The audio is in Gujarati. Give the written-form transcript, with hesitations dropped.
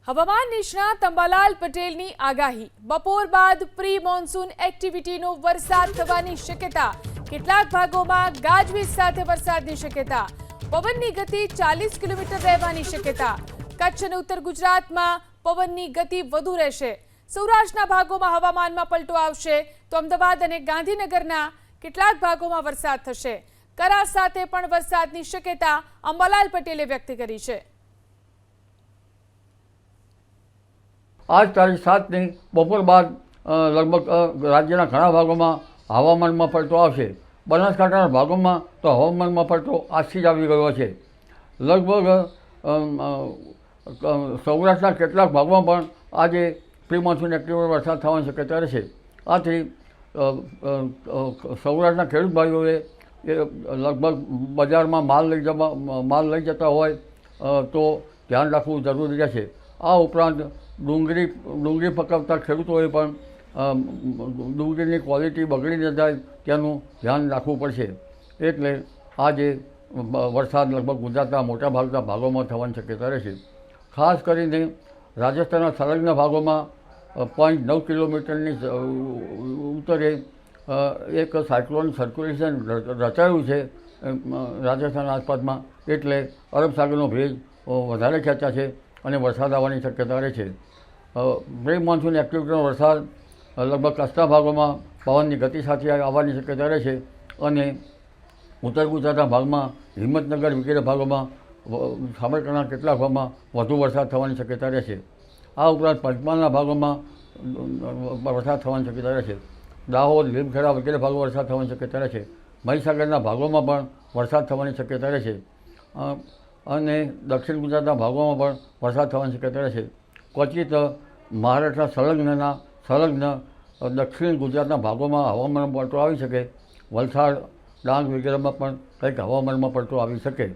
હવામાન નિષ્ણાત અંબાલાલ પટેલની આગાહી બપોર બાદ પ્રી મોન્સૂન એક્ટિવિટીનો વરસાદ થવાની શક્યતા કેટલાક ભાગોમાં ગાજવીજ સાથે વરસાદની શક્યતા પવનની ગતિ 40 કિલોમીટર રહેવાની શક્યતા કચ્છ અને ઉત્તર ગુજરાતમાં પવનની ગતિ વધુ રહેશે સૌરાષ્ટ્રના ભાગોમાં હવામાનમાં પલટો આવશે તો અમદાવાદ અને ગાંધીનગરના કેટલાક ભાગોમાં વરસાદ થશે કરા સાથે પણ વરસાદની શક્યતા અંબાલાલ પટેલે વ્યક્ત કરી છે। आज तारीख 7 बपोर बाद लगभग राज्य घना भागों में हवामान में पलटो आवशे। बनासकांठा भागों में तो हवामान में पलटो आज ही ज आवी गयो छे। लगभग सौराष्ट्रना केटलाक भागों में आज प्री मोन्सून एक्टिविटी वरसाद थवानी शक्यता रहे। आथी सौराष्ट्रना खेडूत भाईओए लगभग बजार में माल लई जता होय तो ध्यान राखवुं जरूरी रहेशे। आ उपरांत डूंगरी पकवता खेडूतोए पण डूंगरीनी क्वॉलिटी बगड़ी न जाय तेनुं ध्यान राखवुं पड़शे। एटले आज वरसाद लगभग गुजरातना मोटा भागों में थवानी शक्यता रहेशे। खास करीने राजस्थानना संलग्न भागों में 0.9 किलोमीटरनी उत्तरे एक साइक्लोन सर्क्युलेशन रचायुं छे राजस्थान आसपास में। एटले अरब सागरनो भेज वधारे खेंचा छे અને વરસાદ આવવાની શક્યતા રહે છે। પ્રી મોન્સૂન એક્ટિવિટીનો વરસાદ લગભગ કચ્છના ભાગોમાં પવનની ગતિ સાથે આવવાની શક્યતા રહે છે અને ઉત્તર ગુજરાતના ભાગમાં હિંમતનગર વગેરે ભાગોમાં સાબરકાંઠાના કેટલાક ભાગમાં વધુ વરસાદ થવાની શક્યતા રહે છે। આ ઉપરાંત પંચમહાલના ભાગોમાં વરસાદ થવાની શક્યતા રહે છે। દાહોદ લીમખેડા વગેરે ભાગો વરસાદ થવાની શક્યતા રહે છે। મહીસાગરના ભાગોમાં પણ વરસાદ થવાની શક્યતા રહે છે અને દક્ષિણ ગુજરાતના ભાગોમાં પણ વરસાદ થવાની શક્યતા રહેશે। ક્વચિત મહારાષ્ટ્રના સંલગ્ન દક્ષિણ ગુજરાતના ભાગોમાં હવામાનમાં પલટો આવી શકે। વલસાડ ડાંગ વગેરેમાં પણ કંઈક હવામાનમાં પલટો આવી શકે।